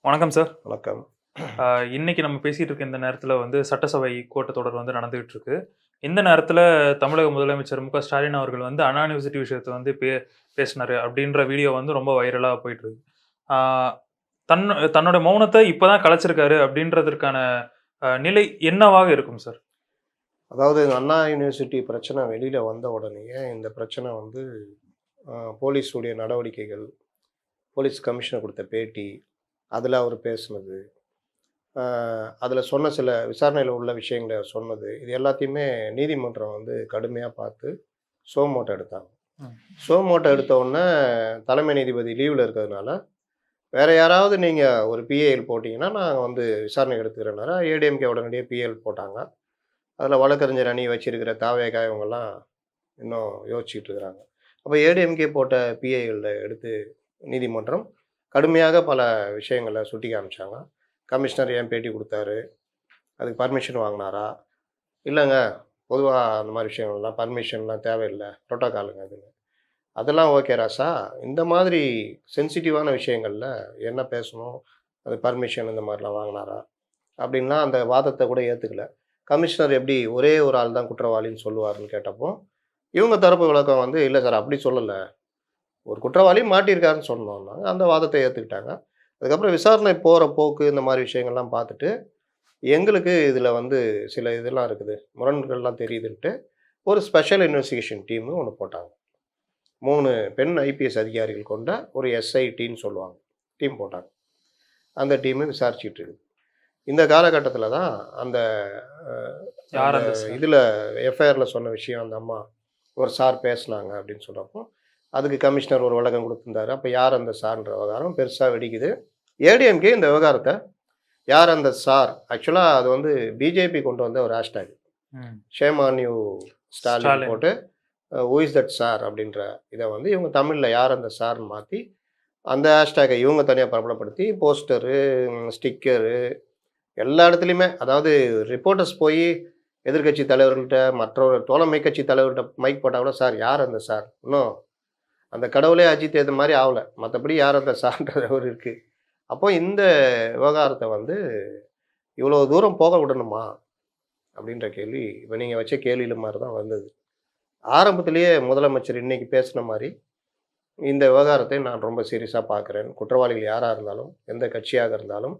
வணக்கம் சார். வணக்கம். இன்னைக்கு நம்ம பேசிட்டு இருக்க இந்த நேரத்துல சட்டசபை கூட்டத்தொடர் நடந்துகிட்டு இருக்கு. இந்த நேரத்துல தமிழக முதலமைச்சர் மு.க. ஸ்டாலின் அவர்கள் அண்ணா யூனிவர்சிட்டி விஷயத்த பேசினாரு அப்படின்ற வீடியோ ரொம்ப வைரலா போயிட்டு இருக்கு. ஆ தன் தன்னோட மௌனத்த இப்பதான் கலைச்சிருக்காரு அப்படின்றதற்கான நிலை என்னவாக இருக்கும் சார்? அதாவது அண்ணா யூனிவர்சிட்டி பிரச்சனை வெளியில வந்த உடனேயே இந்த பிரச்சனை போலீஸுடைய நடவடிக்கைகள், போலீஸ் கமிஷனர் கொடுத்த பேட்டி, அதில் அவர் பேசுனது, அதில் சொன்ன சில விசாரணையில் உள்ள விஷயங்களை சொன்னது, இது எல்லாத்தையுமே நீதிமன்றம் கடுமையாக பார்த்து சோமோட்டோ எடுத்தாங்க. சோமோட்டோ எடுத்த உடனே தலைமை நீதிபதி லீவில் இருக்கிறதுனால வேறு யாராவது நீங்கள் ஒரு பிஏஎல் போட்டிங்கன்னா நான் விசாரணை எடுத்துக்கிறேன்னாரா ஏடிஎம்கே உடனடியாக பிஏஎல் போட்டாங்க. அதில் வழக்கறிஞர் அணி வச்சிருக்கிற தாவேகா இவங்கெல்லாம் இன்னும் யோசிச்சுட்டு இருக்கிறாங்க. அப்போ ஏடிஎம்கே போட்ட பிஏஎல்ல எடுத்து நீதிமன்றம் கடுமையாக பல விஷயங்களை சுட்டி காமிச்சாங்க. கமிஷனர் ஏன் பேட்டி கொடுத்தாரு, அதுக்கு பர்மிஷன் வாங்கினாரா, இல்லைங்க பொதுவாக அந்த மாதிரி விஷயங்கள்லாம் பர்மிஷன்லாம் தேவையில்லை, ப்ரோட்டோக்காலுங்க அதுன்னு. அதெல்லாம் ஓகே ராசா, இந்த மாதிரி சென்சிட்டிவான விஷயங்களில் என்ன பேசணும், அது பர்மிஷன் இந்த மாதிரிலாம் வாங்கினாரா அப்படின்லாம் அந்த வாதத்தை கூட ஏற்றுக்கல. கமிஷனர் எப்படி ஒரே ஒரு ஆள் தான் குற்றவாளின்னு சொல்லுவார்னு கேட்டப்போ இவங்க தரப்பு விளக்கம் இல்லை சார் அப்படி சொல்லலை, ஒரு குற்றவாளி மாட்டியிருக்காருன்னு சொன்னோம்னா அந்த வாதத்தை ஏற்றுக்கிட்டாங்க. அதுக்கப்புறம் விசாரணை போகிற போக்கு இந்த மாதிரி விஷயங்கள்லாம் பார்த்துட்டு எங்களுக்கு இதில் சில இதெல்லாம் இருக்குது, முரண்கள்லாம் தெரியுதுன்ட்டு ஒரு ஸ்பெஷல் இன்வெஸ்டிகேஷன் டீமு ஒன்று போட்டாங்க. 3 பெண் ஐபிஎஸ் அதிகாரிகள் கொண்ட ஒரு எஸ்ஐடின்னு சொல்லுவாங்க, டீம் போட்டாங்க. அந்த டீமு விசாரிச்சுட்டு இருக்குது. இந்த காலகட்டத்தில் தான் அந்த இதில் எஃப்ஐஆரில் சொன்ன விஷயம், அந்த அம்மா ஒரு சார் பேசினாங்க அப்படின்னு சொல்கிறப்போ அதுக்கு கமிஷனர் ஒரு விளக்கம் கொடுத்துருந்தாரு. அப்போ யார் அந்த சார்ன்ற விவகாரம் பெருசாக வெடிக்குது. ஏடிஎம்கே இந்த விவகாரத்தை யார் அந்த சார், ஆக்சுவலாக அது பிஜேபி கொண்டு வந்த ஒரு hashtag, shame on you Stalin போட்டு ஹூ இஸ் தட் சார் அப்படின்ற இதை இவங்க தமிழில் யார் அந்த சார்னு மாற்றி அந்த ஹேஷ்டேக்கை இவங்க தனியாக பிரபலப்படுத்தி போஸ்டரு, ஸ்டிக்கரு எல்லா இடத்துலையுமே, அதாவது ரிப்போர்ட்டர்ஸ் போய் எதிர்கட்சி தலைவர்கள்ட்ட மற்றொரு தோழமை கட்சி தலைவர்கிட்ட மைக் போட்டால் கூட சார் யார் அந்த சார், இன்னும் அந்த கடவுளே அஜித் ஏற்ற மாதிரி ஆகலை, மற்றபடி யார் அந்த சார்ன்ற ஒரு இருக்குது. அப்போ இந்த விவகாரத்தை இவ்வளோ தூரம் போக விடணுமா அப்படின்ற கேள்வி இப்போ நீங்கள் வச்ச கேள்வியில் மாதிரி தான் வந்தது. ஆரம்பத்திலேயே முதலமைச்சர் இன்னைக்கு பேசின மாதிரி இந்த விவகாரத்தை நான் ரொம்ப சீரியஸாக பார்க்குறேன், குற்றவாளிகள் யாராக இருந்தாலும் எந்த கட்சியாக இருந்தாலும்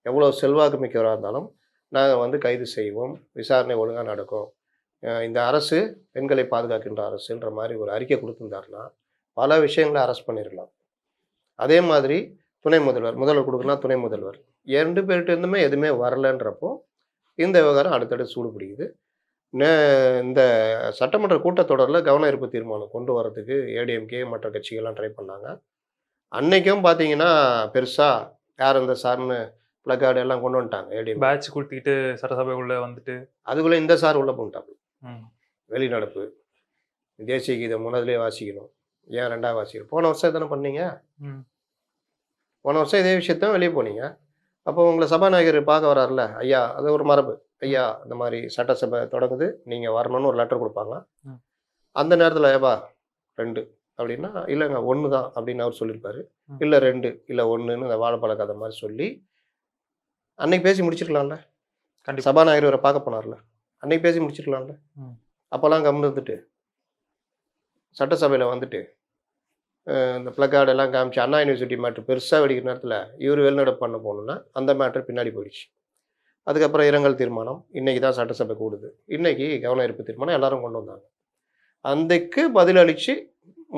எவ்வளோ செல்வாக்கு மிக்கவராக இருந்தாலும் நாங்கள் கைது செய்வோம், விசாரணை ஒழுங்காக நடக்கும், இந்த அரசு பெண்களை பாதுகாக்கின்ற அரசுன்ற மாதிரி ஒரு அறிக்கை கொடுத்துருந்தாருன்னா பல விஷயங்களை அரெஸ்ட் பண்ணிடலாம். அதே மாதிரி துணை முதல்வர் கொடுக்கலாம், துணை முதல்வர் 2 பேர்கிட்ட இருந்துமே எதுவுமே வரலன்றப்போ இந்த விவகாரம் அடுத்தடுத்து சூடு பிடிக்குது. இந்த சட்டமன்ற கூட்டத்தொடரில் கவன ஈர்ப்பு தீர்மானம் கொண்டு வரதுக்கு ஏடிஎம்கே மற்ற கட்சிகள்லாம் ட்ரை பண்ணாங்க. அன்னைக்கும் பார்த்தீங்கன்னா பெருசாக யார் அந்த சார்னு பிளக்கார்டு எல்லாம் கொண்டு வந்துட்டாங்க. ஏடிஎம் பேட்ச் கொடுத்துக்கிட்டு சட்டசபைக்குள்ளே அதுக்குள்ளே இந்த சார் உள்ளே போட்டாங்க. வெளிநடப்பு, தேசிய கீதம் முதலே வாசிக்கணும், ஏன் 2ஆவது வாசிக்கணும், போன வருஷம் எத்தனை பண்ணீங்க, போன வருஷம் இதே விஷயத்தான் வெளியே போனீங்க. அப்போ உங்களை சபாநாயகர் பார்க்க வராருல, ஐயா அது ஒரு மரபு, ஐயா இந்த மாதிரி சட்டசபை தொடங்குது நீங்கள் வரணும்னு ஒரு லெட்டர் கொடுப்பாங்க. அந்த நேரத்தில் ஏப்பா 2 அப்படின்னா இல்லைங்க 1 தான் அப்படின்னு அவர் சொல்லியிருப்பாரு, இல்லை 2 இல்லை 1ன்னு அந்த வாழைப்பழ கதை மாதிரி சொல்லி அன்னைக்கு பேசி முடிச்சிருக்கலாம்ல. சபாநாயகர் இவரை பார்க்க போனார்ல, அன்னைக்கு பேசி முடிச்சிருக்கலாம்ல. அப்போல்லாம் கம்முன்னு இருந்துட்டு சட்டசபையில் இந்த பிளக்கார்டு எல்லாம் காமிச்சு அண்ணா யூனிவர்சிட்டி மேட்ரு பெருசாக வெடிக்கிற நேரத்தில் இவர் வெளிநடப்பு பண்ண போகணுன்னா அந்த மேட்ரு பின்னாடி போயிடுச்சு. அதுக்கப்புறம் இரங்கல் தீர்மானம் இன்றைக்கி தான் சட்டசபை கூடுது, இன்றைக்கி கவன ஈர்ப்பு தீர்மானம் எல்லாரும் கொண்டு வந்தாங்க. அதுக்கு பதிலளித்து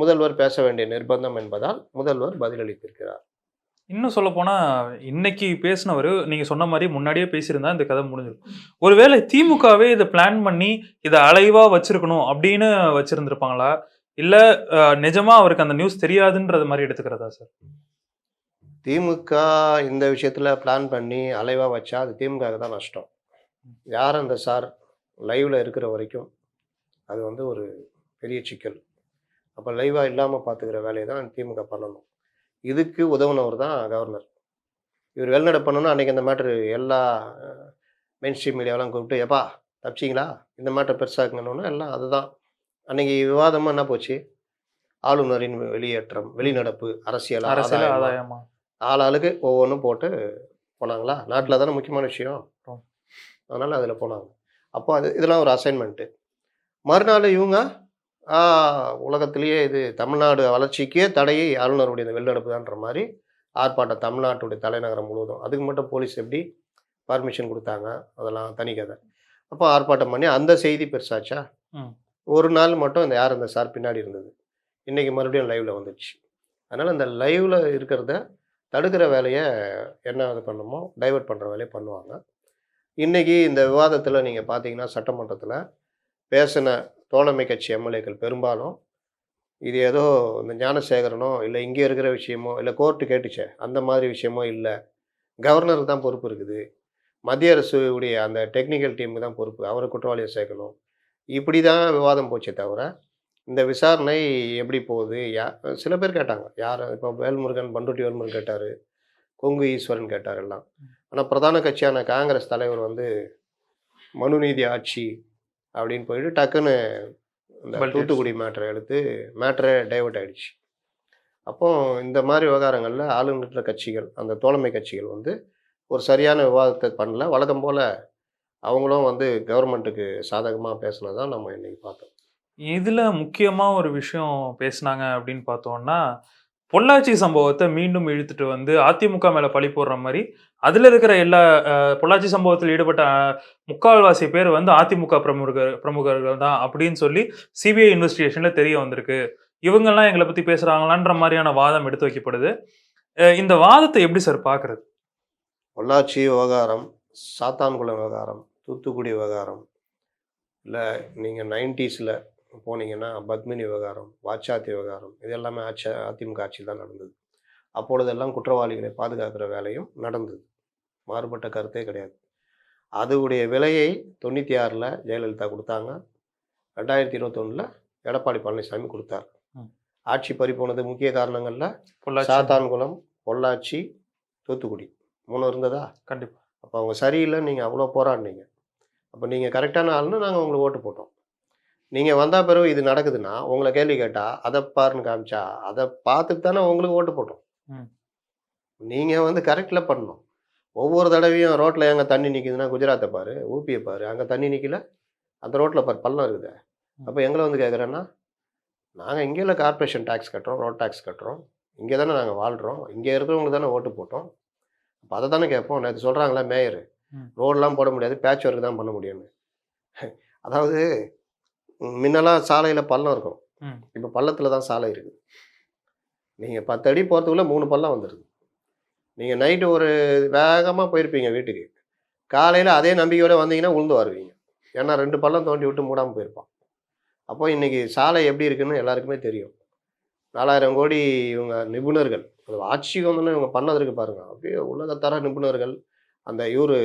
முதல்வர் பேச வேண்டிய நிர்பந்தம் என்பதால் முதல்வர் பதிலளித்திருக்கிறார். இன்னும் சொல்ல போனால் இன்னைக்கு பேசினவர் நீங்கள் சொன்ன மாதிரி முன்னாடியே பேசியிருந்தா இந்த கதை முடிஞ்சிடும். ஒருவேளை திமுகவே இதை பிளான் பண்ணி இதை அலைவாக வச்சிருக்கணும் அப்படின்னு வச்சிருந்துருப்பாங்களா, இல்லை நிஜமாக அவருக்கு அந்த நியூஸ் தெரியாதுன்றது மாதிரி எடுத்துக்கிறதா சார்? திமுக இந்த விஷயத்தில் பிளான் பண்ணி அலைவாக வச்சா அது திமுகவுக்கு தான் நஷ்டம். யார் அந்த சார் லைவில் இருக்கிற வரைக்கும் அது ஒரு பெரிய சிக்கல். அப்போ லைவாக இல்லாமல் பார்த்துக்கிற வேலையை தான் திமுக பண்ணணும். இதுக்கு உதவுனவர் தான் கவர்னர். இவர் வெளிநடப்பு பண்ணணும்னா அன்றைக்கி அந்த மேட்ரு எல்லா மெயின் ஸ்ட்ரீம் மீடியாவெலாம் கூப்பிட்டு எப்பா தப்பிச்சிங்களா இந்த மேட்ரை பெருசாக்குங்கன்னு எல்லாம் அதுதான் அன்றைக்கி விவாதமாக என்ன போச்சு, ஆளுநரின் வெளியேற்றம், வெளிநடப்பு, அரசியல் ஆதாயமா, ஆளாளுக்கு ஒவ்வொன்றும் போட்டு போனாங்களா? நாட்டில் தானே முக்கியமான விஷயம். ஆம். அதனால் அதில் போனாங்க. அப்போ இதெல்லாம் ஒரு அசைன்மெண்ட்டு. மறுநாள் இவங்க ஆ உலகத்திலேயே இது தமிழ்நாடு வளர்ச்சிக்கே தடையை ஆளுநருடைய இந்த வெளிநடப்பு தான்ற மாரி ஆர்ப்பாட்டம் தமிழ்நாட்டுடைய தலைநகரம் முழுவதும். அதுக்கு மட்டும் போலீஸ் எப்படி பர்மிஷன் குடுத்தாங்க, அதெல்லாம் தனி கதை. அப்போ ஆர்ப்பாட்டம் பண்ணி அந்த செய்தி பெருசாச்சா? ம். ஒரு நாள் மட்டும் இந்த யார் இந்த சார் பின்னாடி இருந்தது. இன்னைக்கு மறுபடியும் லைவ்ல வந்துடுச்சு. அதனால இந்த லைவ்ல இருக்கிறத தடுக்கிற வேலைய என்ன இது பண்ணணுமோ, டைவர்ட் பண்ற வேலைய பண்ணுவாங்க. இன்னைக்கு இந்த விவாதத்தில நீங்க பார்த்தீங்கன்னா, சட்டமன்றத்தில பேசின தோழமை கட்சி எம்எல்ஏக்கள் பெரும்பாலும், இது ஏதோ இந்த ஞானசேகரனோ, இல்ல இங்க இருக்கிற விஷயமோ, இல்ல கோர்ட் கேட்டுச்சே, அந்த மாதிரி விஷயமோ இல்ல. கவர்னருக்கு தான் பொறுப்பு இருக்குது. மத்திய அரசு உடைய அந்த டெக்னிக்கல் டீமுக்கு தான் பொறுப்பு. அவர குற்றவாளியா சேர்க்கணும். இப்படி தான் விவாதம் போச்சே தவிர, இந்த விசாரணை எப்படி போகுது? சில பேர் கேட்டாங்க. யார் இப்போ வேல்முருகன், பண்ருட்டி வேல்முருகன் கேட்டாரு. கொங்கு ஈஸ்வரன் கேட்டார் எல்லாம். ஆனா பிரதான கட்சியான காங்கிரஸ் தலைவர் வந்து மனுநீதி ஆட்சி அப்படின்னு போயிட்டு டக்குன்னு இந்த பல்டி தூத்துக்குடி மேட்டர எடுத்து மேட்டரே டைவர்ட் ஆயிடுச்சு. அப்போ இந்த மாரி விவகாரங்கள்ல ஆளுங்கட்ற கட்சிகள், அந்த தோழமை கட்சிகள் வந்து ஒரு சரியான விவாதத்த பண்ணல. வழக்கம் போல அவங்களும் வந்து கவர்மெண்ட்டுக்கு சாதகமா பேசுனது தான் நம்ம இன்னைக்கு பார்த்தோம். இதுல முக்கியமா ஒரு விஷயம் பேசுனாங்க அப்படின்னு பார்த்தோம்னா, பொள்ளாச்சி சம்பவத்த மீண்டும் இழுத்துட்டு வந்து அதிமுக மேல பழி போடுற மாரி, அதுல இருக்கிற எல்லா பொள்ளாச்சி சம்பவத்தில் ஈடுபட்ட முக்கால்வாசி பேர் வந்து அதிமுக பிரமுகர்கள் தான் அப்படின்னு சொல்லி சிபிஐ இன்வெஸ்டிகேஷன்ல தெரிய வந்திருக்கு. இவங்கலாம் எங்கள பத்தி பேசுறாங்களான்ற மாரியான வாதம் எடுத்து வைக்கப்படுது. இந்த வாதத்த எப்படி சார் பார்க்குறது? பொள்ளாச்சி விவகாரம், சாத்தான்குளம் விவகாரம், தூத்துக்குடி விவகாரம், இல்ல நீங்க 90ஸ்ல போனீங்கன்னா பத்மினி விவகாரம், வாச்சாத்தி விவகாரம் இது எல்லாமே அதிமுக ஆட்சியில் தான் நடந்தது. அப்பொழுதெல்லாம் குற்றவாளிகளை பாதுகாக்கிற வேலையும் நடந்தது. மாறுபட்ட கருத்தே கிடையாது. அதுவுடைய விலையை 96ல ஜெயலலிதா குடுத்தாங்க. 2021ல எடப்பாடி பழனிசாமி குடுத்தார். ம். ஆட்சி பறிபோனது முக்கிய காரணங்கள்ல பொள்ளாச்சி சாத்தான்குளம், பொள்ளாச்சி, தூத்துக்குடி 3 இருந்ததா? கண்டிப்பா. அப்ப அவங்க சரியில்லன்னு நீங்க அவ்வளோ போராடினீங்க. அப்ப நீங்க கரெக்டான ஆளுன்னு நாங்க உங்களுக்கு ஓட்டு போட்டோம். நீங்க வந்தா பிறகு இது நடக்குதுன்னா, உங்கள கேள்வி கேட்டா, அத பாருன்னு காமிச்சா, அத பார்த்துட்டு தானே உங்களுக்கு ஓட்டு போட்டோம். ம். நீங்க வந்து கரெக்ட்ல பண்ணணும். ஒவ்வொரு தடவையும் ரோட்ல ஏங்க தண்ணி நிக்குதுன்னா, குஜராத்த பாரு, ஊபிய பாரு. அங்க தண்ணி நிக்கல. அந்த ரோட்ல பாரு பள்ளம் இருக்குதே. ம். அப்ப எங்கள வந்து கேட்குறேன்னா, நாங்க இங்கேல கார்ப்பரேஷன் டாக்ஸ் கட்டுறோம், ரோட் டாக்ஸ் கட்டுறோம். இங்க தானே நாங்க வாழ்றோம். இங்க இருக்கிறவங்களுக்கு தானே ஓட்டு போட்டோம். அப்ப அத தானே கேட்போம். நேத்து சொல்றாங்கல்ல மேயரு, ம். ரோடுலாம் போட முடியாது. பேட்ச் ஒர்க் தான் பண்ண முடியும்னு. அதாவது முன்னலாம் சாலையில பள்ளம் இருக்கும். ம். இப்ப பள்ளத்துல தான் சாலை இருக்கு. நீங்க 10 அடி போறதுக்குள்ள 3 பள்ளம் வந்துருது. நீங்க நைட்டு ஒரு வேகமா போயிருப்பீங்க வீட்டுக்கு. காலையில அதே நம்பிக்கையோட வந்தீங்கன்னா உழுந்து வருவீங்க. ஏன்னா 2 பள்ளம் தோண்டி விட்டு மூடாம போயிருப்பான். அப்போ இன்னைக்கு சாலை எப்படி இருக்குன்னு எல்லாருக்குமே தெரியும். 4000 கோடி இவங்க நிபுணர்கள். அது ஆட்சிக்கு வந்தோனே இவங்க பண்ணது இருக்கு பாருங்க. அப்படியே உலகத்தர நிபுணர்கள். அந்த இவரு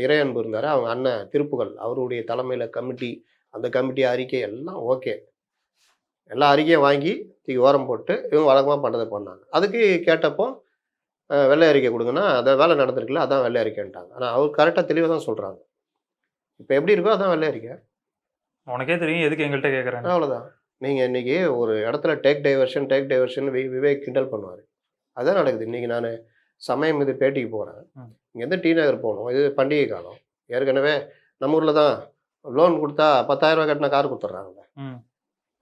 இறையன்பு இருந்தாரு. அவங்க அண்ணன் திருப்புகழ். அவருடைய தலைமையில கமிட்டி, அந்த கமிட்டி அறிக்கை எல்லாம் ஓகே. எல்லா அறிக்கையும் வாங்கி தூக்கி ஓரம் போட்டு, இவங்க வழக்கமா பண்ணத பண்ணாங்க. அதுக்கு கேட்டப்போ, வெள்ளை அறிக்கை குடுங்கன்னா, "அந்த வேலை நடந்திருக்குல்ல, அதான் வெள்ளை அறிக்கைன்ட்டாங்க." ஆனா அவர் கரெக்ட்டா தெளிவா தான் சொல்றாங்க. இப்ப எப்படி இருக்கோ அதான் வெள்ளை அறிக்கை. உனக்கே தெரியும் எதுக்கு எங்கள்ட்ட கேட்குறேன்னு. அவ்வளோதான். நீங்க இன்னைக்கு ஒரு இடத்துல டேக் டைவர்ஷன் விவேக் கிண்டல் பண்ணுவாரு. அதான் நடக்குது. இன்னைக்கு நானு சமயம் இது பேட்டிக்கு போறேன். ம். இங்கேருந்து டி நகர் போணும். இது பண்டிகை காலம். ஏற்கனவே நம்ம ஊர்ல தான் லோன் குடுத்தா ரூ. 10,000 கட்டினா கார் குடுத்துடுறாங்கல்ல. ம்.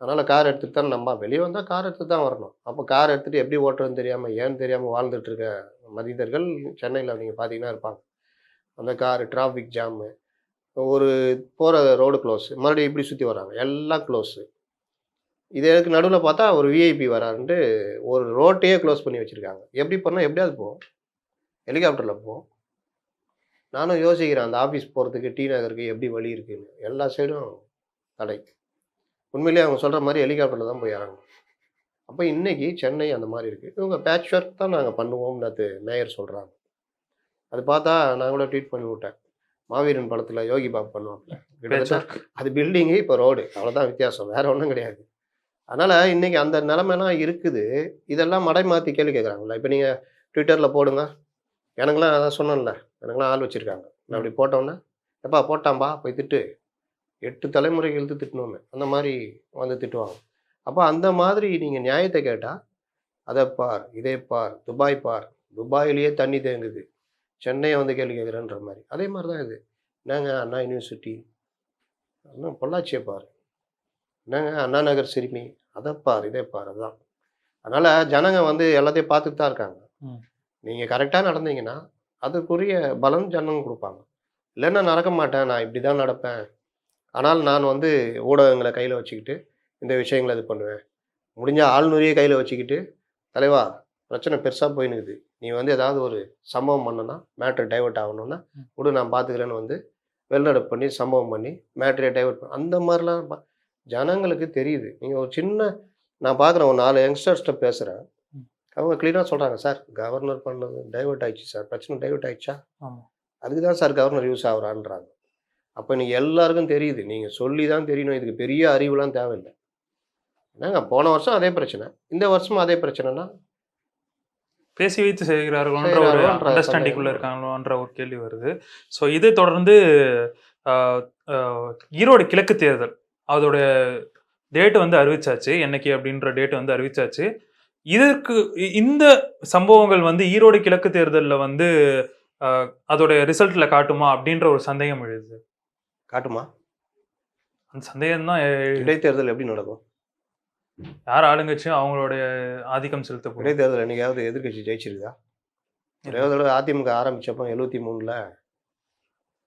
அதனால கார் எடுத்துட்டு தான் நம்ம வெளிய வந்தா கார் எடுத்துட்டு தான் வரணும். அப்போ கார் எடுத்துட்டு எப்படி ஓட்டுறதுன்னு தெரியாம, ஏன்னு தெரியாம வாழ்ந்துட்டு இருக்க மனிதர்கள் சென்னையில நீங்க பார்த்தீங்கன்னா இருப்பாங்க. அந்த கார் டிராஃபிக் ஜாமு, ஒரு போற ரோடு க்ளோஸ். மறுபடியும் இப்படி சுத்தி வர்றாங்க. எல்லாம் க்ளோஸு. இதுக்கு நடுவுல பார்த்தா ஒரு விஐபி வராருன்ட்டு ஒரு ரோட்டையே க்ளோஸ் பண்ணி வச்சிருக்காங்க. எப்படி பண்ணா எப்படியாவது போகும்? ஹெலிகாப்டர்ல போகும். நானும் யோசிக்கிறேன் அந்த ஆஃபீஸ் போறதுக்கு டி நகருக்கு எப்படி வழி இருக்குன்னு. எல்லா சைடும் தடை. உண்மையிலேயே அவங்க சொல்ற மாரி ஹெலிகாப்டர்ல தான் போய் இறங்கணும். அப்ப இன்னைக்கு சென்னை அந்த மாரி இருக்கு. இவங்க பேட்ச் ஒர்க் தான் நாங்க பண்ணுவோம்னு நேத்து மேயர் சொல்றாங்க. அது பார்த்தா நான் கூட ட்வீட் பண்ணி விட்டேன். மாவீரன் படத்துல யோகி பாபு பண்ணுவாப்ல. பேட்ச் கிட்டத்தட்ட ஒர்க். அது பில்டிங்கு, இப்ப ரோடு. அவ்வளோதான் வித்தியாசம். வேற ஒண்ணும் கிடையாது. அதனால இன்னைக்கு அந்த நிலைமைலாம் இருக்குது. இதெல்லாம் மடைமாத்தி கேள்வி கேட்குறாங்கல்ல. இப்ப நீங்க ட்விட்டர்ல போடுங்க. எனக்கெல்லாம் அதான் சொன்னேன்ல. எனக்கெல்லாம் ஆள் வச்சிருக்காங்க. நான் ம். அப்படி போட்டோன்னே, "எப்பா போட்டான்பா போய் திட்டு." 8 தலைமுறைக்கு இழுத்து திட்டணும்னு. அந்த மாரி வந்து திட்டுவாங்க. அப்ப அந்த மாதிரி நீங்க நியாயத்த கேட்டா, "அத பார், இதை பார், துபாய் பார்." துபாயிலேயே தண்ணி தேங்குது, சென்னையை வந்து கேள்வி கேட்குறேன்ற மாதிரி. அதே மாதிரி தான் இது. என்னங்க அண்ணா யூனிவர்சிட்டி, இன்னும் பொள்ளாச்சியை பாரு, என்னங்க அண்ணா நகர் சிறுமி, அதை பாரு இதை பாரு, அதுதான். அதனால் ஜனங்க வந்து எல்லாத்தையும் பார்த்துட்டு தான் இருக்காங்க. ம். நீங்கள் கரெக்டாக நடந்தீங்கன்னா அதுக்குரிய பலன் ஜனங்க கொடுப்பாங்க. இல்லைன்னா நடக்க மாட்டேன், நான் இப்படி தான் நடப்பேன், ஆனால் நான் வந்து ஊடகங்களை கையில் வச்சுக்கிட்டு இந்த விஷயங்களை இது பண்ணுவேன், முடிஞ்ச ஆளுநரையே கையில் வச்சுக்கிட்டு, தலைவா பிரச்சனை பெருசாக போயினுக்குது, நீ வந்து ஏதாவது ஒரு சம்பவம் பண்ணனா மேட்ரு டைவர்ட் ஆகணும்னா விடு நான் பார்த்துக்கிறேன்னு வந்து வெளிநடப்பு பண்ணி சம்பவம் பண்ணி மேட்ரே டைவர்ட் பண்ண அந்த மாதிரிலாம் ஜனங்களுக்கு தெரியுது. நீங்கள் ஒரு சின்ன நான் பார்க்குறேன், ஒரு 4 யங்ஸ்டர்ஸ்கிட்ட பேசுகிறேன், அவங்க க்ளீனாக சொல்கிறாங்க, சார் கவர்னர் பண்ணது டைவர்ட் ஆயிடுச்சு சார், பிரச்சனை டைவர்ட் ஆயிடுச்சா, ஆமாம். அதுக்கு தான் சார் கவர்னர் யூஸ் ஆகுறான்றாங்க. அப்போ நீங்கள் எல்லாருக்கும் தெரியுது, நீங்கள் சொல்லி தான் தெரியணும், இதுக்கு பெரிய அறிவுலாம் தேவையில்லை. என்னங்க போன வருஷம் அதே பிரச்சனை, இந்த வருஷமும் அதே பிரச்சனைனா பேசி வைத்து செய்கிறார்களோன்ற ஒரு அண்டர்ஸ்டாண்டிங்குள்ள இருக்காங்களோன்ற ஒரு கேள்வி வருது. ஸோ இதை தொடர்ந்து ஈரோடு கிழக்கு தேர்தல் அதோட டேட் வந்து அறிவிச்சாச்சு, என்னைக்கு அப்படின்ற டேட் வந்து அறிவிச்சாச்சு. இதற்கு இந்த சம்பவங்கள் வந்து ஈரோடு கிழக்கு தேர்தலில் வந்து அதோட ரிசல்ட்ல காட்டுமா அப்படின்ற ஒரு சந்தேகம் எழுது. காட்டுமா? அந்த சந்தேகம் தான். இடைத்தேர்தல் எப்படி நடக்கும்? யார் ஆளுங்கட்சியும் அவங்களுடைய ஆதிக்கம் செலுத்த இடைத்தேர்தல் என்னைக்காவது எதிர்கட்சி ஜெயிச்சிருக்கா? ஒரே ஒரு தடவை அதிமுக ஆரம்பிச்சப்போ 73ல்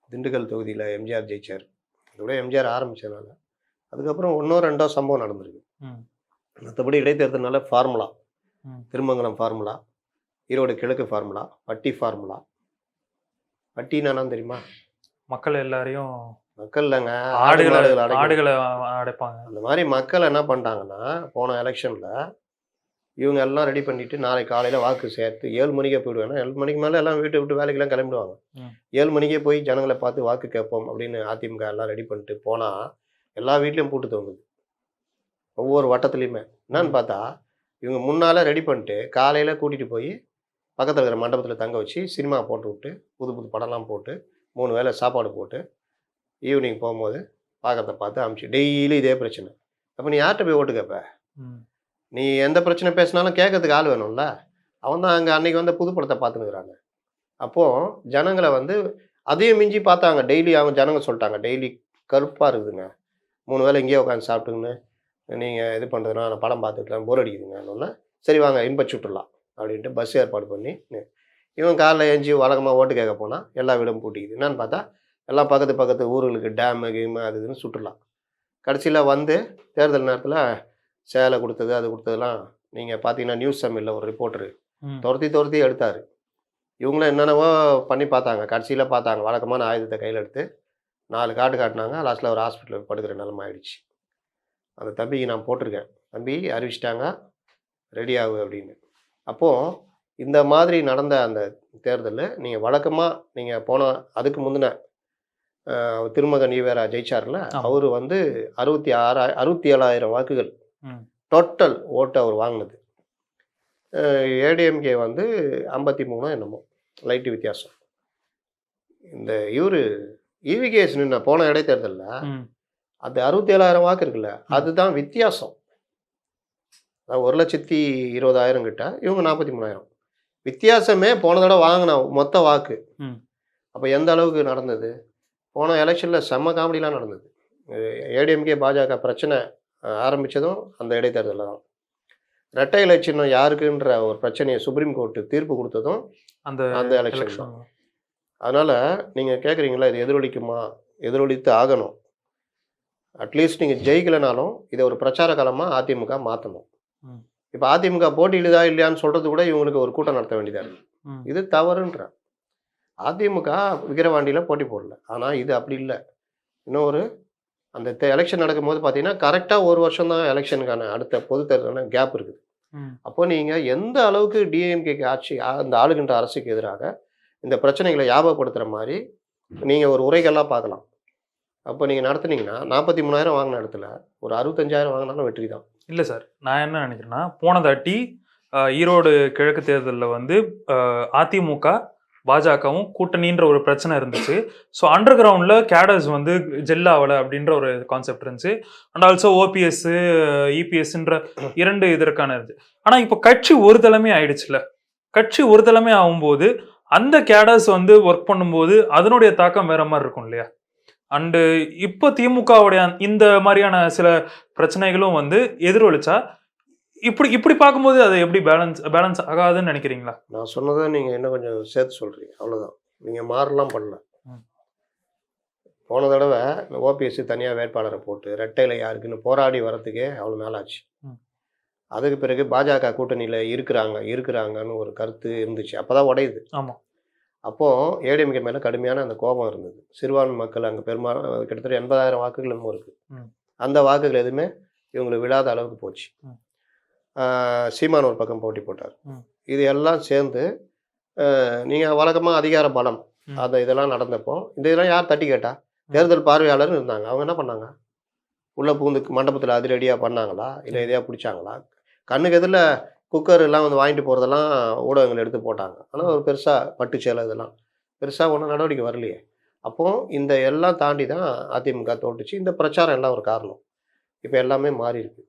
திண்டுக்கல் தொகுதியில் எம்ஜிஆர் ஜெயிச்சார். அதோட எம்ஜிஆர் ஆரம்பிச்சதுனால அதுக்கப்புறம் 1ஓ 2ஓ சம்பவம் நடந்திருக்கு. மற்றபடி இடைத்தேர்தல்னால ஃபார்முலா, திருமங்கலம் ஃபார்முலா, ஈரோடு கிழக்கு ஃபார்முலா, பட்டி ஃபார்முலா. பட்டினா தெரியுமா? மக்கள் எல்லாரையும் மக்கள் இல்லைங்க, ஆடுகளை அடைப்பாங்க. அந்த மாதிரி மக்கள் என்ன பண்ணிட்டாங்கன்னா, போன எலெக்ஷனில் இவங்க எல்லாம் ரெடி பண்ணிட்டு நாளைக்கு காலையில் வாக்கு சேர்த்து 7 மணிக்கே போயிடுவேன். 7 மணிக்கு மேலே எல்லாம் வீட்டை விட்டு வேலைக்கெல்லாம் கிளம்பிடுவாங்க. 7 மணிக்கே போய் ஜனங்களை பார்த்து வாக்கு கேட்போம் அப்படின்னு அதிமுக எல்லாம் ரெடி பண்ணிட்டு போனால் எல்லா வீட்லேயும் பூட்டு தோங்குது, ஒவ்வொரு வட்டத்துலேயுமே. என்னன்னு பார்த்தா இவங்க முன்னால் ரெடி பண்ணிட்டு காலையில் கூட்டிகிட்டு போய் பக்கத்தில் இருக்கிற மண்டபத்தில் தங்க வச்சு சினிமா போட்டு விட்டு புது புது படம்லாம் போட்டு 3 வேளை சாப்பாடு போட்டு ஈவினிங் போகும்போது பார்க்கறத பார்த்து அமுச்சு டெய்லி இதே பிரச்சனை. அப்போ நீ யார்கிட்ட போய் ஓட்டு கேட்ப? நீ எந்த பிரச்சனை பேசினாலும் கேட்கறதுக்கு ஆள் வேணும்ல. அவன் தான் அங்கே அன்னைக்கு வந்து புது படத்தை பார்த்துனுக்குறாங்க. அப்போது ஜனங்களை வந்து அதையும் மிஞ்சி பார்த்தாங்க. டெய்லி அவங்க ஜனங்க சொல்லிட்டாங்க, டெய்லி கருப்பாக இருக்குதுங்க, 3 வேளை இங்கேயே உட்காந்து சாப்பிட்டுங்கன்னு நீங்கள் இது பண்ணுறதுனா நான் படம் பார்த்துக்கலாம், போர் அடிக்குதுங்கன்னு. சரி வாங்க இன்பச் சுற்றுலாம் அப்படின்ட்டு பஸ் ஏற்பாடு பண்ணி இவன் காலைல ஏஞ்சி வழக்கமாக ஓட்டு கேட்க போனால் எல்லா வீடும் பூட்டிக்குது. என்னன்னு பார்த்தா எல்லாம் பக்கத்து ஊர்களுக்கு டேமு கேமு அது இதுன்னு சுற்றுலாம். கடைசியில் வந்து தேர்தல் நேரத்தில் சேலை கொடுத்தது அது கொடுத்ததெல்லாம் நீங்கள் பார்த்தீங்கன்னா நியூஸ் தமிழில் ஒரு ரிப்போர்ட்டரு துரத்தி எடுத்தார். இவங்களும் என்னென்னவோ பண்ணி பார்த்தாங்க. கடைசியில் பார்த்தாங்க வழக்கமான ஆயுதத்தை கையில் எடுத்து 4 காட்டு காட்டினாங்க. லாஸ்ட்டில் ஒரு ஹாஸ்பிட்டலில் படுக்கிற நிலைமை ஆயிடுச்சு. அந்த தம்பிக்கு நான் போட்டிருக்கேன், தம்பி அறிவிச்சிட்டாங்க ரெடி ஆகு அப்படின்னு. அப்போது இந்த மாதிரி நடந்த அந்த தேர்தலில் நீங்கள் வழக்கமாக நீங்கள் போன அதுக்கு முந்தின திருமகன் ஈவேரா ஜெயிச்சார்ல, அவர் வந்து 67,000 வாக்குகள் டோட்டல் ஓட்டு அவர் வாங்கினது. ஏடிஎம்கே வந்து 53 என்னமோ லைட்டு வித்தியாசம். இந்த இவர் இவிகேஎஸ் நின்ன போன இடைத்தேர்தலில் அது 67,000 வாக்கு இருக்குல்ல, அதுதான் வித்தியாசம். 1,20,000 கிட்ட, இவங்க 43,000 வித்தியாசமே போன தடவை வாங்கின மொத்த வாக்கு. அப்போ எந்த அளவுக்கு நடந்தது? போன எலெக்ஷனில் செம்ம காமெடிலாம் நடந்தது. ஏடிஎம்கே பாஜக பிரச்சனை ஆரம்பித்ததும் அந்த இடைத்தேர்தலில் தான். இரட்டை இலை சின்னம் யாருக்குன்ற ஒரு பிரச்சனையை சுப்ரீம் கோர்ட்டு தீர்ப்பு கொடுத்ததும் அந்த எலெக்ஷன் தான். அதனால் நீங்கள் கேட்குறீங்களா இது எதிரொலிக்குமா? எதிரொலித்து ஆகணும். அட்லீஸ்ட் நீங்கள் ஜெயிக்கலைனாலும் இதை ஒரு பிரச்சார காலமாக அதிமுக மாற்றணும். இப்போ அதிமுக போட்டியிடுதா இல்லையான்னு சொல்கிறது கூட இவங்களுக்கு ஒரு கூட்டம் நடத்த வேண்டியதாக இருக்குது. இது தவறுன்ற. அதிமுக விக்கிரவாண்டியில் போட்டி போடல, ஆனால் இது அப்படி இல்லை. இன்னொரு அந்த எலெக்ஷன் நடக்கும்போது பார்த்தீங்கன்னா கரெக்டாக 1 வருஷம் தான் எலெக்ஷனுக்கான அடுத்த பொது தேர்தலான கேப் இருக்குது. அப்போ நீங்கள் எந்த அளவுக்கு டிஎம்கேக்கு ஆட்சி அந்த ஆளுகின்ற அரசுக்கு எதிராக இந்த பிரச்சனைகளை ஞாபகப்படுத்துகிற மாதிரி நீங்கள் ஒரு உரைகள்லாம் பார்க்கலாம். அப்போ நீங்கள் நடத்துனீங்கன்னா 43,000 வாங்கின இடத்துல ஒரு 65,000 வாங்கினாலும் வெற்றி தான். இல்லை சார், நான் என்ன நினைக்கிறேன்னா போனதாட்டி ஈரோடு கிழக்கு தேர்தலில் வந்து அதிமுக பாஜகவும் கூட்டணின்ற ஒரு பிரச்சனை இருந்துச்சு. ஸோ அண்டர் கிரவுண்டில் கேடர்ஸ் வந்து ஜெல் ஆகலை அப்படின்ற ஒரு கான்செப்ட் இருந்துச்சு. அண்ட் ஆல்சோ ஓபிஎஸ் இபிஎஸ்ன்ற 2 இதற்கான இருந்துச்சு. ஆனால் இப்போ கட்சி ஒரு தலைமை ஆயிடுச்சுல. கட்சி ஒரு தலைமை ஆகும்போது அந்த கேடர்ஸ் வந்து ஒர்க் பண்ணும்போது அதனுடைய தாக்கம் வேற மாதிரி இருக்கும் இல்லையா? அண்டு இப்போ திமுகவுடைய இந்த மாதிரியான சில பிரச்சனைகளும் வந்து எதிரொலிச்சா இப்படி இப்படி பார்க்கும்போது அது எப்படி பேலன்ஸ் ஆகாதுன்னு நினைக்கிறீங்களா? நான் சொன்னதை நீங்கள் இன்னும் கொஞ்சம் சேர்த்து சொல்கிறீங்க, அவ்வளோதான். நீங்கள் மாறலாம் பண்ணல. ம். போன தடவை இந்த ஓபிஎஸ்சி தனியாக வேட்பாளரை போட்டு ரெட்டையில யாருக்குன்னு போராடி வரத்துக்கே அவ்வளோ நாள் ஆச்சு. ம். அதுக்கு பிறகு பாஜக கூட்டணியில் இருக்கிறாங்கன்னு ஒரு கருத்து இருந்துச்சு. அப்போ தான் உடையுது. ஆமா. அப்போது ஏடிஎம்கே மேலே கடுமையான அந்த கோபம் இருந்தது. சிறுபான்மை மக்கள் அங்கே பெரும்பாலும் கிட்டத்தட்ட 80,000 வாக்குகள் இன்னும் இருக்குது. ம். அந்த வாக்குகள் எதுவுமே இவங்களுக்கு விழாத அளவுக்கு போச்சு. ம். சீமான் ஒரு பக்கம் போட்டி போட்டார். ம். இது எல்லாம் சேர்ந்து நீங்கள் வழக்கமாக அதிகார பலம் ம். அந்த இதெல்லாம் நடந்தப்போ இதெல்லாம் யார் தட்டி கேட்டா? தேர்தல் பார்வையாளர்னு இருந்தாங்க. அவங்க என்ன பண்ணாங்க? உள்ளே பூந்து மண்டபத்தில் அதிரடியாக பண்ணாங்களா? இல்லை எதையா பிடிச்சாங்களா? கண்ணுக்கு எதிரில் குக்கர் எல்லாம் வந்து வாங்கிட்டு போகிறதெல்லாம் ஊடகங்கள் எடுத்து போட்டாங்க. ஆனால் ஒரு பெருசாக பட்டு சேலை இதெல்லாம் பெருசாக ஒன்றும் நடவடிக்கை வரலையே. அப்போது இந்த எல்லாம் தாண்டி தான் அதிமுக தோட்டுச்சு. இந்த பிரச்சாரம் எல்லாம் ஒரு காரணம். இப்போ எல்லாமே மாறி இருக்கு.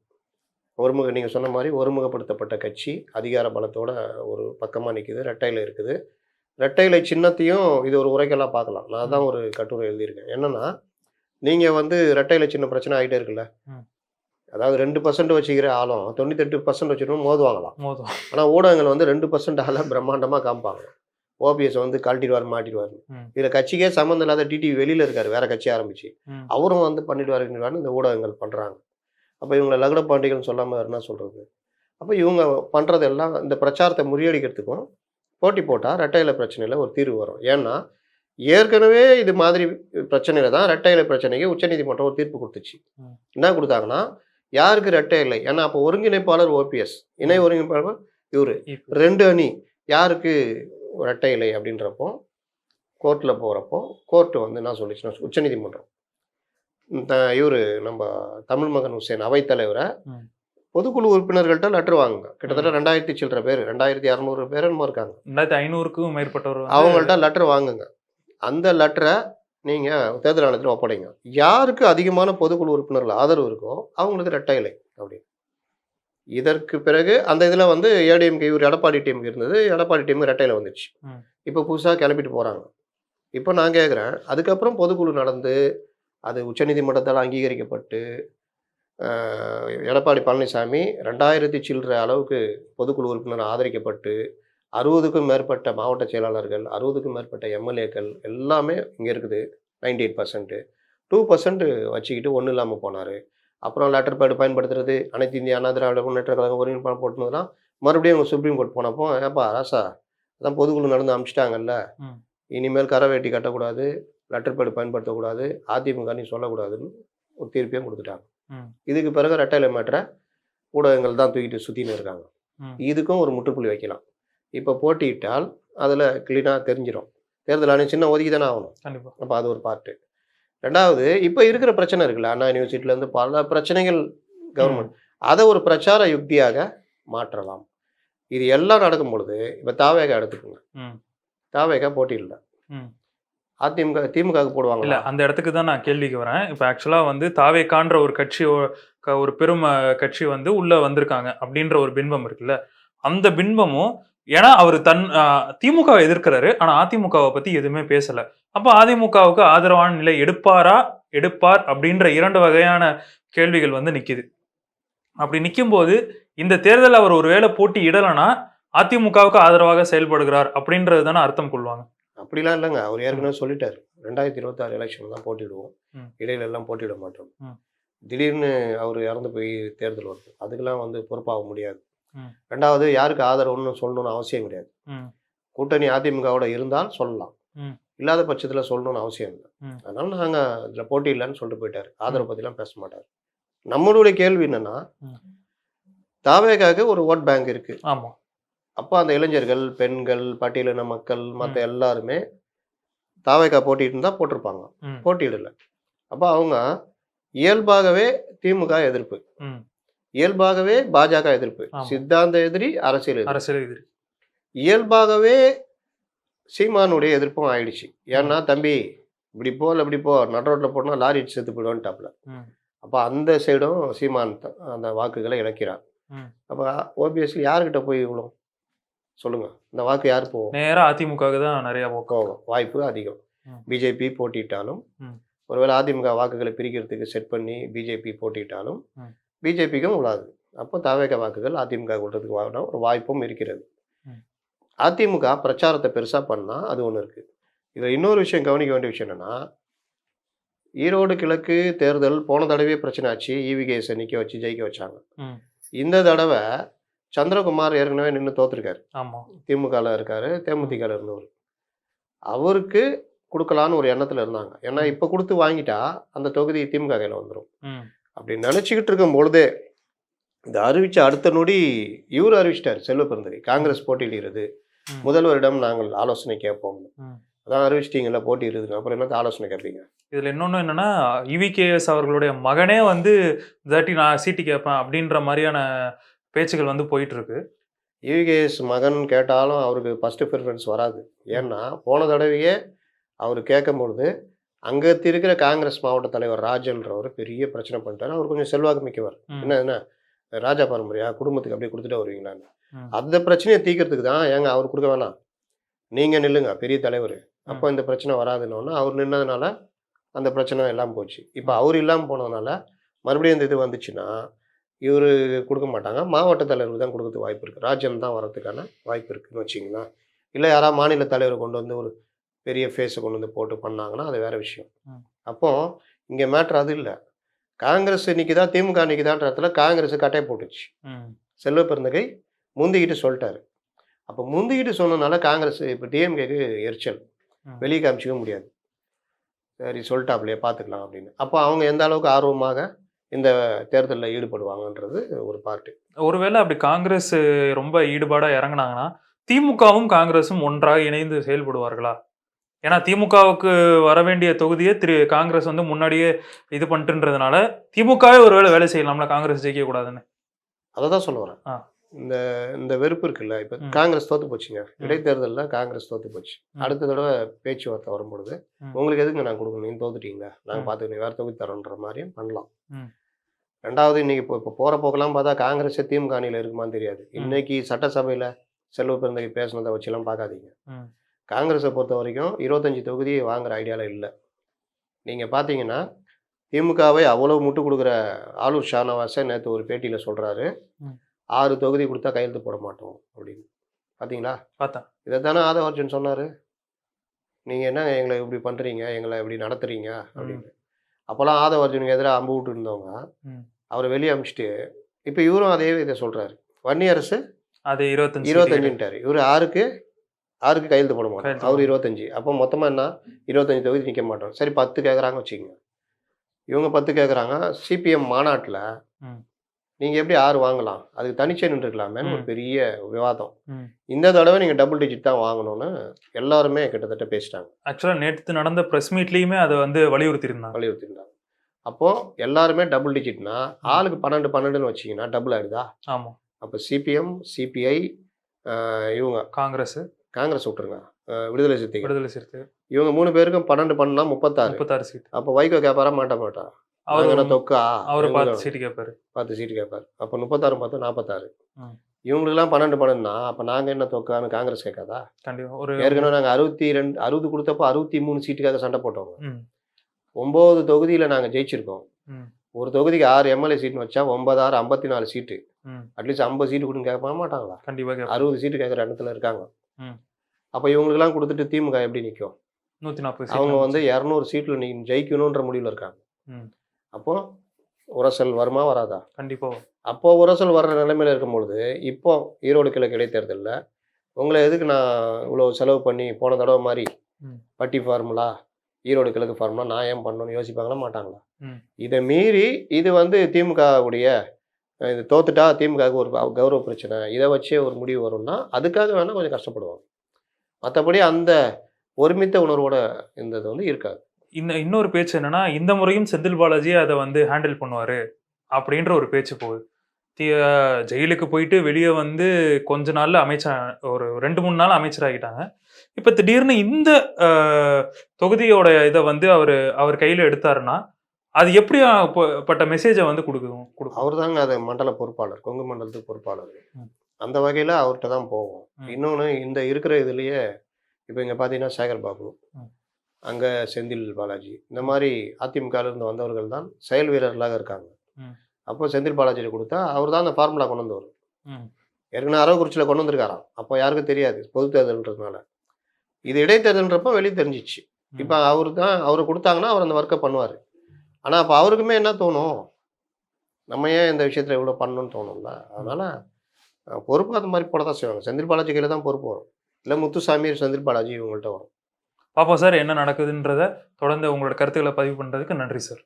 நீங்கள் சொன்ன மாதிரி ஒருமுகப்படுத்தப்பட்ட கட்சி அதிகார பலத்தோட ஒரு பக்கமாக நிற்குது. ரெட்டையில் இருக்குது. ரெட்டையிலை சின்னத்தையும் இது ஒரு உரைக்கெல்லாம் பார்க்கலாம். நான் தான் ஒரு கட்டுரை எழுதியிருக்கேன். என்னென்னா, நீங்கள் வந்து ரெட்டையிலை சின்ன பிரச்சனை ஆகிட்டே இருக்குல்ல. அதாவது 2% வச்சுக்கிற ஆளும் 98% வச்சுக்கணும் மோதுவாங்களாம். ஆனால் ஊடகங்கள் வந்து 2% ஆள பிரம்மாண்டமாக காமிப்பாங்க. ஓபிஎஸ் வந்து கழட்டிடுவார் மாட்டிடுவார். இதில் கட்சிக்கே சம்மந்தம் இல்லாத டிடிவி வெளியில் இருக்கார், வேற கட்சி ஆரம்பிச்சு. அவரும் வந்து பண்ணிடுவாருன்னு இந்த ஊடகங்கள் பண்ணுறாங்க. அப்போ இவங்களை லகுட பாண்டிகள்னு சொல்லாமல் என்ன சொல்கிறது? அப்போ இவங்க பண்ணுறதெல்லாம் இந்த பிரச்சாரத்தை முறியடிக்கிறதுக்கும் போட்டி போட்டால் ரெட்டையில பிரச்சனையில் ஒரு தீர்வு வரும். ஏன்னா ஏற்கனவே இது மாதிரி பிரச்சனையில் தான் ரெட்டையில பிரச்சனைக்கு உச்சநீதிமன்றம் ஒரு தீர்ப்பு கொடுத்துச்சு. என்ன கொடுத்தாங்கன்னா, யாருக்கு ரெட்டை இல்லை? ஏன்னா அப்போ ஒருங்கிணைப்பாளர் ஓபிஎஸ், இணை ஒருங்கிணைப்பாளர் இவர், 2 அணி யாருக்கு ரெட்டை இல்லை அப்படின்றப்போ கோர்ட்டில் போகிறப்போ கோர்ட்டு வந்து என்ன சொல்லிச்சுன்னா, உச்சநீதிமன்றம் இந்த இவர் நம்ம தமிழ் மகன் ஹுசேன் அவைத்தலைவரை பொதுக்குழு உறுப்பினர்கள்ட்ட லெட்டர் வாங்குங்க. கிட்டத்தட்ட 2000 சில்லற பேர், 2200 பேர் என்னமோ இருக்காங்க. 2500க்கும் மேற்பட்டவர் அவங்கள்ட்ட லெட்டர் வாங்குங்க. அந்த லெட்டரை நீங்கள் தேர்தல் ஆணையத்தில் ஒப்படைங்க. யாருக்கு அதிகமான பொதுக்குழு உறுப்பினர்கள் ஆதரவு இருக்கோ அவங்களுக்கு ரெட்டை இலை அப்படின்னு. இதற்கு பிறகு அந்த இதில் வந்து ஏடிஎம்கே இவர் எடப்பாடி டீமுக்கு இருந்தது. எடப்பாடி டீமுக்கு ரெட்டையில வந்துச்சு. இப்போ புதுசாக கிளப்பிட்டு போகிறாங்க. இப்போ நான் கேட்குறேன், அதுக்கப்புறம் பொதுக்குழு நடந்து அது உச்சநீதிமன்றத்தால் அங்கீகரிக்கப்பட்டு எடப்பாடி பழனிசாமி 2000 சில்லற அளவுக்கு பொதுக்குழு உறுப்பினர் ஆதரிக்கப்பட்டு 60க்கும் மேற்பட்ட மாவட்ட செயலாளர்கள், 60க்கும் மேற்பட்ட எம்எல்ஏக்கள் எல்லாமே இங்கே இருக்குது. 98%, 2% வச்சுக்கிட்டு ஒன்றும் இல்லாமல் போனார். அப்புறம் லெட்டர் பேடு பயன்படுத்துறது, அனைத்து இந்திய அண்ணா திராவிட முன்னேற்ற கழகம் ஒருங்கிணைப்பாளர் போட்டுனதுலாம் மறுபடியும் அவங்க சுப்ரீம் கோர்ட் போனப்போ, ஏப்பா ராசா அதான் பொதுக்குழு நடந்து அனுப்பிச்சிட்டாங்கல்ல, இனிமேல் கரை வேட்டி கட்டக்கூடாது, லெட்டர் பேடு பயன்படுத்தக்கூடாது, அதிமுக நீ சொல்லக்கூடாதுன்னு ஒரு தீர்ப்பையும் கொடுத்துட்டாங்க. இதுக்கு பிறகு ரெட்டையில மேட்டரை ஊடகங்கள் தான் தூக்கிட்டு சுற்றின்னு இருக்காங்க. இதுக்கும் ஒரு முற்றுப்புள்ளி வைக்கலாம். இப்போ போட்டியிட்டால் அதில் கிளீனாக தெரிஞ்சிடும். தேர்தல் ஆணையம் சின்ன ஒதுக்கி தானே ஆகணும். கண்டிப்பாக. அப்போ அது ஒரு பார்ட்டு. ரெண்டாவது, இப்போ இருக்கிற பிரச்சனை இருக்குல்ல, அண்ணா யூனிவர்சிட்டியிலேருந்து பல பிரச்சனைகள் கவர்மெண்ட் அதை ஒரு பிரச்சார யுக்தியாக மாற்றலாம். இது எல்லாம் நடக்கும் பொழுது இப்போ தாவேகா எடுத்துக்கோங்க. தாவேகா போட்டியில்லை. அதிமுக திமுகவுக்கு போடுவாங்க. இல்லை, அந்த இடத்துக்கு தான் நான் கேள்விக்கு வரேன். இப்போ ஆக்சுவலாக வந்து தாவேகான்ற ஒரு கட்சி, ஒரு பெரும் கட்சி வந்து உள்ளே வந்திருக்காங்க அப்படின்ற ஒரு பின்பம் இருக்குல்ல, அந்த பின்பமும் ஏன்னா அவர் திமுகவை எதிர்க்கிறாரு, ஆனால் அதிமுகவை பற்றி எதுவுமே பேசலை. அப்போ அதிமுகவுக்கு ஆதரவான நிலை எடுப்பார் அப்படின்ற 2 வகையான கேள்விகள் வந்து நிற்கிது. அப்படி நிற்கும்போது இந்த தேர்தல் அவர் ஒரு வேளை போட்டி இடலைன்னா அதிமுகவுக்கு ஆதரவாக செயல்படுகிறார் அப்படின்றது தானே அர்த்தம் கொள்வாங்க. அப்படிலாம் இல்லைங்க. அவர் ஏற்கனவே சொல்லிட்டாரு, 2026 எலெக்ஷன் தான் போட்டிடுவோம், இடையில எல்லாம் போட்டியிட மாட்டோம். திடீர்னு அவர் இறந்து போய் தேர்தல் வருது, அதுக்கெல்லாம் வந்து பொறுப்பாக முடியாது. ரெண்டாவது, யாருக்கு ஆதரவுன்னு சொல்லணும்னு அவசியம் கிடையாது. கூட்டணி அதிமுகவோட இருந்தால் சொல்லலாம், இல்லாத பட்சத்தில் சொல்லணும்னு அவசியம் இல்லை. அதனால நாங்கள் இதில் போட்டி இல்லைன்னு சொல்லிட்டு போயிட்டார். ஆதரவு பற்றிலாம் பேச மாட்டார். நம்மளுடைய கேள்வி என்னன்னா, தாவேகாவுக்கு ஒரு ஓட் பேங்க் இருக்கு. ஆமாம். அப்போ அந்த இளைஞர்கள், பெண்கள், பட்டியலின மக்கள், மற்ற எல்லாருமே தாவேகா போட்டிட்டு இருந்தால் போட்டிருப்பாங்க. போட்டியிடலை. அப்போ அவங்க இயல்பாகவே திமுக எதிர்ப்பு, இயல்பாகவே பாஜக எதிர்ப்பு, சித்தாந்த எதிரி, அரசியல் எதிரி, இயல்பாகவே சீமானுடைய எதிர்ப்பும் ஆயிடுச்சு. ஏன்னா தம்பி இப்படி இப்படி போ, நடுரோட்டில் போனால் லாரி செத்து போயிடுவான்ட்டாப்ல. அப்போ அந்த சைடும் சீமான் அந்த வாக்குகளை இழக்கிறார். அப்போ ஓபிஎஸ்ல யாருக்கிட்ட போய் இவ்வளோ சொல்லுங்க, இந்த வாக்கு யார் போகும்? நேரா அதிமுகவுக்கு தான் நிறைய போக்கும். போகும், வாய்ப்பு அதிகம். ம். பிஜேபி போட்டியிட்டாலும், ம். ஒருவேளை அதிமுக வாக்குகளை பிரிக்கிறதுக்கு செட் பண்ணி பிஜேபி போட்டியிட்டாலும் ம். பிஜேபிக்கும் உள்ளாது. அப்போ தவேக வாக்குகள் அதிமுக கொள்றதுக்கு ஒரு வாய்ப்பும் இருக்கிறது. ம். அதிமுக பிரச்சாரத்தை பெருசா பண்ணா அது ஒண்ணு இருக்கு. இதுல இன்னொரு விஷயம் கவனிக்க வேண்டிய விஷயம் என்னன்னா, ஈரோடு கிழக்கு தேர்தல் போன தடவையே பிரச்சனை ஆச்சு. ஈவிகேஎஸை நிக்க வச்சு ஜெயிக்க வச்சாங்க. ம். இந்த தடவை சந்திரகுமார் ஏற்கனவே நின்று தோத்துருக்காரு. ஆமா. திமுகல இருக்காரு, தேமுதிகல இருந்தவர். அவருக்கு கொடுக்கலான்னு ஒரு எண்ணத்துல இருந்தாங்க. ஏன்னா இப்ப கொடுத்து வாங்கிட்டா அந்த தொகுதி திமுக கையில வந்துடும். ம். அப்படி நினைச்சுக்கிட்டு இருக்கும் பொழுதே இந்த அறிவிச்ச அடுத்த நொடி இவரு அறிவிச்சிட்டாரு, செல்வ பெருந்தகை, காங்கிரஸ் போட்டியிடுகிறது, ம். முதல்வரிடம் நாங்கள் ஆலோசனை கேட்போம். ம். அதான் அறிவிச்சிட்டீங்கல்ல போட்டியிடுதுங்க, அப்புறம் என்னத்த ஆலோசனை கேட்பீங்க? இதுல இன்னொன்னு என்னன்னா, இவிகேஎஸ் அவர்களுடைய மகனே வந்து இதாட்டி நான் சீட்டு கேட்பேன் அப்படின்ற மாதிரியான பேச்சுகள் வந்து போயிட்டு இருக்கு. ஈவிகேஎஸ் மகன் கேட்டாலும் அவருக்கு ஃபர்ஸ்ட் ப்ரிஃபரன்ஸ் வராது. ஏன்னா போன தடவையே அவர் கேட்கும்பொழுது அங்கே இருக்கிற காங்கிரஸ் மாவட்ட தலைவர் ராஜன்றவர் பெரிய பிரச்சனை பண்ணிட்டாரு. அவர் கொஞ்சம் செல்வாக்கு மிக்கவர். ம். என்ன ராஜா பாரம்பரியா குடும்பத்துக்கு அப்படியே கொடுத்துட்டு வருவீங்களான்னு. ம். அந்த பிரச்சனையை தீர்க்கறதுக்கு தான் ஏங்க அவர் கொடுக்க வேணாம், நீங்க நில்லுங்க பெரிய தலைவர், அப்போ இந்த பிரச்சனை வராதுன்னு அவர் நின்னதுனால அந்த பிரச்சனை எல்லாம் போச்சு. இப்போ அவர் இல்லாமல் போனதுனால மறுபடியும் இந்த இது வந்துச்சுன்னா இவர் கொடுக்க மாட்டாங்க. மாவட்ட தலைவருக்கு தான் கொடுக்கறதுக்கு வாய்ப்பு இருக்குது. ராஜன் தான் வரதுக்கான வாய்ப்பு இருக்குதுன்னு வச்சிங்களேன். இல்லை யாராவது மாநில தலைவரை கொண்டு வந்து ஒரு பெரிய ஃபேஸை கொண்டு வந்து போட்டு பண்ணாங்கன்னா அது வேற விஷயம். ம். அப்போ இங்கே மேட்ரு அது இல்லை. காங்கிரஸ் நிற்கிதா திமுக நிற்கிதான்ற இடத்துல காங்கிரஸ் கட்டையை போட்டுச்சு. ம். செல்வ பெருந்தகை முந்திக்கிட்டு சொல்லிட்டாரு. அப்போ முந்திக்கிட்டு சொன்னதுனால காங்கிரஸ் இப்போ டிஎம்கேக்கு எரிச்சல், ம். வெளியே காமிச்சிக்க முடியாது. சரி சொல்லிட்டாப்லையே பார்த்துக்கலாம் அப்படின்னு. அப்போ அவங்க எந்த அளவுக்கு ஆர்வமாக இந்த தேர்தலில் ஈடுபடுவாங்கன்றது ஒரு பார்ட்டு. ஒருவேளை அப்படி காங்கிரஸ் ரொம்ப ஈடுபாடா இறங்குனாங்கன்னா, திமுகவும் காங்கிரஸும் ஒன்றாக இணைந்து செயல்படுவார்களா? ஏன்னா திமுகவுக்கு வர வேண்டிய தொகுதியை காங்கிரஸ் வந்து முன்னாடியே இது பண்ணிட்டுன்றதுனால திமுகவே ஒருவேளை வேலை செய்யலாம்ல, காங்கிரஸ் ஜெயிக்க கூடாதுன்னு. அதை தான் சொல்ல வரேன். ஆ. இந்த இந்த வெறுப்பு இருக்குல்ல, இப்போ ம். காங்கிரஸ் தோத்து போச்சுங்க, ம். இடைத்தேர்தலில் காங்கிரஸ் தோத்து போச்சு. ம். அடுத்த தடவை பேச்சுவார்த்தை வரும்பொழுது ம். உங்களுக்கு எதுக்கு நான் கொடுக்கணும், நீங்கள் தோத்துட்டீங்களா, நாங்கள் ம். பார்த்துக்கணும், வேறு தொகுதி தரோன்ற மாதிரியும் பண்ணலாம். ம். ரெண்டாவது இன்னைக்கு இப்போ போகிற போக்கெல்லாம் பார்த்தா காங்கிரஸே திமுக அணியில் இருக்குமான்னு தெரியாது. ம். இன்னைக்கு சட்டசபையில் செல்வ பெருந்தகை பேசினதை வச்செல்லாம் பார்க்காதீங்க. ம். காங்கிரஸை பொறுத்த வரைக்கும் 25 தொகுதி வாங்குற ஐடியாவில் இல்லை. நீங்கள் பார்த்தீங்கன்னா திமுகவை அவ்வளவு முட்டு கொடுக்குற ஆலூர் ஷானவாஸை நேற்று ஒரு பேட்டியில் சொல்கிறாரு, ம். 6 தொகுதி கொடுத்தா கையெழுத்து போட மாட்டோம் அப்படின்னு. பார்த்தீங்களா? பார்த்தேன். இதை தானே ஆதவ அர்ஜுன் சொன்னார், நீங்கள் என்ன எங்களை இப்படி பண்ணுறீங்க, எங்களை இப்படி நடத்துறீங்க அப்படின்னு. அப்போல்லாம் ஆதவ அர்ஜுனுக்கு எதிராக அம்பு விட்டு இருந்தவங்க ம். அவரை வெளியே அமிச்சிட்டு இப்போ இவரும் அதே இதை சொல்கிறாரு. வன்னியரசு அது 25 25ன்ட்டாரு. இவர் 6க்கு கையெழுத்து போட மாட்டோம், கையெழுத்து அவர் 25. அப்போ மொத்தமாக என்ன 25 தொகுதி நிற்க மாட்டோம். சரி 10 கேட்குறாங்க வச்சுக்கோங்க. இவங்க 10 கேட்குறாங்க. சிபிஎம் மாநாட்டில் ம். நீங்கள் எப்படி 6 வாங்கலாம், அதுக்கு தனிச்சே நின்றுக்கலாமேன்னு ஒரு ம். பெரிய விவாதம். ம். இந்த தடவை நீங்கள் டபுள் டிஜிட் தான் வாங்கணும்னு எல்லாருமே கிட்டத்தட்ட பேசிட்டாங்க, ஆக்சுவலா நேற்று நடந்த பிரஸ் மீட்லயுமே அதை வந்து வலியுறுத்தியிருந்தாங்க. வலியுறுத்திருந்தாங்க. அப்போது எல்லாருமே டபுள் டிஜிட்னா ஆளுக்கு 12 வச்சிங்கன்னா டபுள் ஆகிடுதா? ஆமா. அப்போ சிபிஎம், சிபிஐ, இவங்க காங்கிரஸ், காங்கிரஸ் விட்டுருங்க, விடுதலை சிறுத்தைகள், விடுதலை சிறுத்தைகள் இவங்க 3 பேருக்கும் 12 பண்ணா 36. 36 சீட். அப்போ வைகோ கேட்பாரா மாட்டா? அவரு அவரு தொக்கா அவரு எங்களுக்கு 10 சீட்டு கேட்பாரு. 10 சீட்டு கேட்பாரு. அப்போ 36 10 46. ம். இவங்களுக்குலாம் 12 பண்ணுன்னா அப்போ நாங்கள் என்ன தொக்கான்னு காங்கிரஸ் கேட்காதா? கண்டிப்பா. ஒரு ஏற்கனவே நாங்கள் 60 கொடுத்தப்போ 63 சீட்டுக்காக சண்டை போட்டோம். ம். 9 தொகுதியில் நாங்கள் ஜெயிச்சிருக்கோம். ம். ஒரு தொகுதிக்கு 6 எம்எல்ஏ சீட்னு வச்சா 9 6 54 சீட்டு. ம். அட்லீஸ்ட் 50 சீட்டு கொடுன்னு கேட்க மாட்டாங்களா? கண்டிப்பா கேட்பாரு. 60 சீட்டு கேட்குற இடத்துல இருக்காங்க. ம். அப்போ இவங்களுக்குலாம் கொடுத்துட்டு திமுக எப்படி நிற்கும்? 140 சீட். அவங்க வந்து 200 சீட்டில் நீ ஜெயிக்கணுன்ற முடிவில் இருக்காங்க. ம். அப்போ உரசல் வருமா வராதா? கண்டிப்பா. அப்போ உரசல் வர்ற நிலைமையில இருக்கும்பொழுது இப்போ ஈரோடு கிழக்கு இடைத்தேர்தலில் உங்களை எதுக்கு நான் இவ்வளோ செலவு பண்ணி போன தடவை மாதிரி ம். பட்டி ஃபார்முலா, ஈரோடு கிழக்கு ஃபார்முலா நான் ஏன் பண்ணணும்னு யோசிப்பாங்களா மாட்டாங்களா? ம். இதை மீறி இது வந்து திமுகவுடைய இது தோத்துட்டா திமுகவுக்கு ஒரு கௌரவ பிரச்சனை, இதை வச்சே ஒரு முடிவு வரும்னா அதுக்காக வேணால் கொஞ்சம் கஷ்டப்படுவாங்க. மற்றபடி அந்த ஒருமித்த உணர்வோட இருந்தது வந்து இருக்காது. இன்னொரு பேச்சு என்னன்னா, இந்த முறையும் செந்தில் பாலாஜி அதை வந்து ஹேண்டில் பண்ணுவாரு அப்படின்ற ஒரு பேச்சு போகுது. ஜெயிலுக்கு போயிட்டு வெளியே வந்து கொஞ்ச நாள்ல ஒரு 2-3 நாள் அமைச்சராகிட்டாங்க. இப்ப திடீர்னு இந்த தொகுதியோட இதை வந்து அவர் கையில எடுத்தாருன்னா அது எப்படி பட்ட மெசேஜை வந்து கொடுக்கும்? அவர் தாங்க அது மண்டல பொறுப்பாளர், கொங்கு மண்டலத்துக்கு பொறுப்பாளர். அந்த வகையில் அவர்கிட்ட தான் போவோம். ம். இன்னொன்று இந்த இருக்கிற இதுலேயே இப்போ இங்கே பார்த்தீங்கன்னா சேகர் பாபு, ம். அங்கே செந்தில் பாலாஜி, இந்த மாதிரி அதிமுகவிலிருந்து வந்தவர்கள் தான் செயல் வீரர்களாக இருக்காங்க. ம். அப்போ செந்தில் பாலாஜியை கொடுத்தா அவர் தான் அந்த ஃபார்முலா கொண்டு வந்தவர். ம். ஏற்கனவே அரவக்குறிச்சியில் கொண்டு வந்திருக்காராம். அப்போ யாருக்கும் தெரியாது பொது தேர்தல்ன்றதுனால. இது இடைத்தேர்தல்ன்றப்போ வெளியே தெரிஞ்சிச்சு. இப்போ அவரு கொடுத்தாங்கன்னா அவர் அந்த ஒர்க்கை பண்ணுவார். ஆனால் அப்போ அவருக்குமே என்ன தோணும், நம்ம ஏன் இந்த விஷயத்தில் இவ்வளோ பண்ணணும்னு தோணும்ல. அதனால் பொறுப்பு அந்த மாதிரி போட தான் செய்வாங்க. செந்தில் பாலாஜி கையில் தான் பொறுப்பு வரும். இல்லை முத்துசாமி, செந்தில் பாலாஜி இவங்கள்ட்ட வரும். பாப்போம் சார் என்ன நடக்குதுன்றத தொடர்ந்து உங்களோட கருத்துக்களை பதிவு பண்ணுறதுக்கு நன்றி சார்.